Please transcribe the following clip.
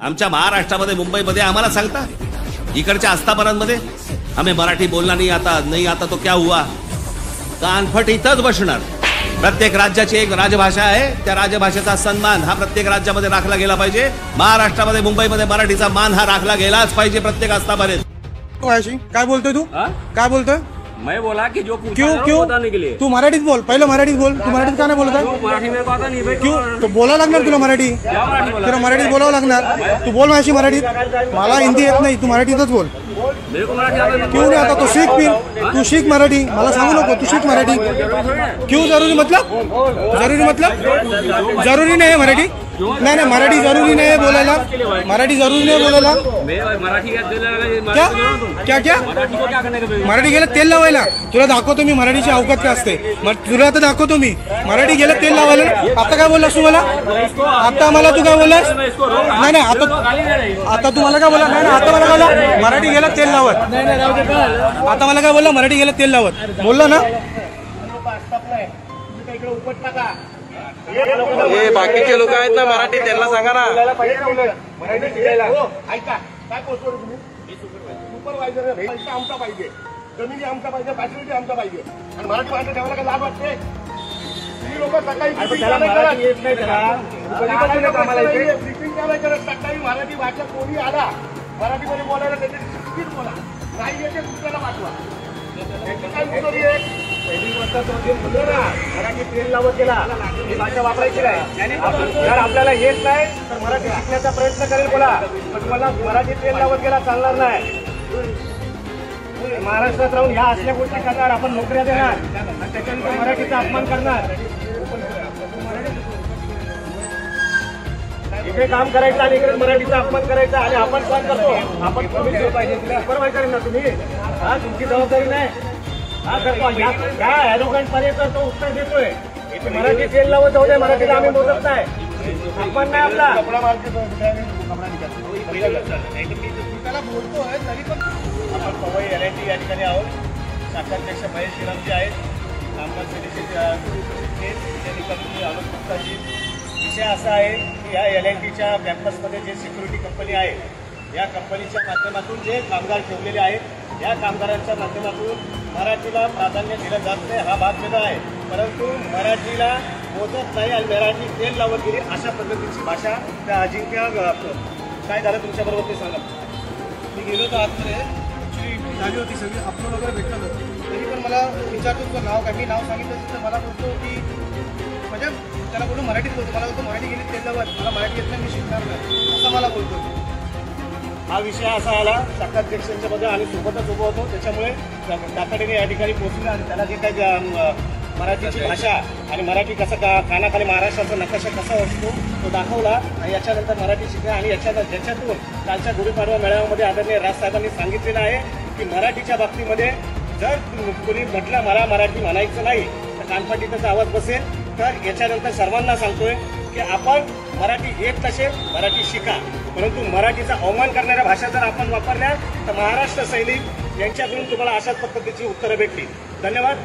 आमच्या महाराष्ट्रामध्ये मुंबईमध्ये आम्हाला सांगता इकडच्या आस्थापनांमध्ये आम्ही मराठी बोलना नाही आता तो क्या हुआ। कानफट इथंच बसणार। प्रत्येक राज्याची एक राजभाषा आहे, त्या राजभाषेचा सन्मान हा प्रत्येक राज्यामध्ये राखला गेला पाहिजे। महाराष्ट्रामध्ये मुंबईमध्ये मराठीचा मान हा राखला गेलाच पाहिजे प्रत्येक आस्थापनेत। काय बोलतोय तू? काय बोलतोय? मैं बोला कि जो क्यों बताने के लिए तू मराठीत बोल, पहिलं मराठीत बोल। तू मराठीत का नाही बोलत आहे? मराठी में पता नहीं भाई क्यों? तो बोलावं लागणार तुला मराठी, तुला मराठीत बोलावं लागणार। तू बोल माझी मराठीत, मला हिंदी येत नाही, तू मराठीतच बोल। मेरे को मराठी आता क्यों नहीं आता? तो सीख, फिर तू सीख मराठी, मला सांगू नको, तू सीख मराठी। क्यों जरूरी मतलब? जरूरी मतलब जरूरी नाही मराठी? नाही मराठी जरूरी नाही बोलायला, मराठी जरूरी नाही बोलायला। मराठी क्या क्या मराठी गेलं तेल लावायला? तुला दाखवतो मी मराठीची अवकात काय असते, तुला आता दाखवतो मी। मराठी गेलं तेल लावायला। आता काय बोललास तू मला? आता मला तू काय बोललास? नाही आता तू मला काय बोला? नाही आता मला बोला मराठी गेलं तेल लावत। आता मला काय बोलला? मराठी गेलं तेल लावत बोलला ना? हे बाकीचे लोक आहेत ना मराठी, त्यांना सांगा ना। सुपरवायझर पैसा आमचा पाहिजे, जमिनी आमचा पाहिजे, फॅसिलिटी आमचा पाहिजे, आणि मराठी माणसं ठेवायला काय लाज वाटते? ही लोक सकाळी ब्रिफिंग सकाळी मराठी भाषा कोणी आला मराठीमध्ये बोलायला त्याची स्पीड बोला, नाही येते दुसऱ्याला पाठवा। पहिली गोष्ट तो बोललो ना, मराठी ट्रेन लावत गेला, ही भाषा वापरायची नाही। जर आपल्याला येत नाही तर मराठी शिकण्याचा प्रयत्न करेल बोला, पण मला मराठी ट्रेन लावत गेला चालणार नाही। महाराष्ट्रात राहून ह्या असल्या गोष्टी करणार, आपण नोकऱ्या देणार आणि त्याच्यानंतर मराठीचा अपमान करणार। इकडे काम करायचं आणि इकडे मराठीचा अपमान करायचा, आणि आपण काम करतो। आपण सुपरवायझर ना तुम्ही, हा तुमची जबाबदारी नाही। हा करतो ह्या ॲरोगंट पर्यंत तो उत्तर देतोय, मराठी तेल लावत जाऊ दे, मराठीला आम्ही मोजत नाही, अपमान नाही आपला। त्याला बोलतोय तरी पण आपण पवई LIT या ठिकाणी आहोत। शाखाध्यक्ष महेश श्रीरामजी आहेत, कामगार सेनेचे आलोक गुप्ताजी। विषय असा आहे की या LITच्या कॅम्पसमध्ये जे सिक्युरिटी कंपनी आहे, या कंपनीच्या माध्यमातून जे कामगार ठेवलेले आहेत, या कामगारांच्या माध्यमातून मराठीला प्राधान्य दिलं जात नाही, हा भाग वेगळा आहे। परंतु मराठीला मोजत नाही आणि मराठी तेल लावत गेली अशा पद्धतीची भाषा त्या अजिंक्य काय झालं तुमच्याबरोबर ते सांगा। मी गेलो होतो आतमध्ये, ॲक्च्युली झाली होती सगळी अपलोड वगैरे भेटलं होतं, तरी पण मला विचारतो तुझं नाव काय, मी नाव सांगितलं तर मला बोलतो की म्हणजे त्याला बोलतो मराठीत बोलतो, मला बोलतो मराठी गेली तेल लावत, मला मराठी येत नाही, मी शिकणार नाही, असं मला बोलतो। हा विषय असा आला शाखाध्यक्षांच्या मध्ये आणि सोबतच उभं होतो, त्याच्यामुळे तातडीने या ठिकाणी पोहोचले आणि त्याला जे काही मराठीची भाषा आणि मराठी कसं कानाखाली महाराष्ट्राचा नकाशा कसा असतो तो दाखवला, आणि याच्यानंतर मराठी शिकला। आणि ज्याच्यातून कालच्या गुढीपाडवा मेळाव्यामध्ये आदरणीय राजसाहेबांनी सांगितलेलं आहे की मराठीच्या बाबतीमध्ये जर कोणी म्हटलं मला मराठी म्हणायचं नाही तर कानफटीचा आवाज बसेल। तर याच्यानंतर सर्वांना सांगतोय की आपण मराठी येत नसेल मराठी शिका, परंतु मराठीचा अवमान करणाऱ्या भाषा जर आपण वापरल्या तर महाराष्ट्र सैनिक यांच्याकडून तुम्हाला अशाच पद्धतीची उत्तरं भेटली। धन्यवाद।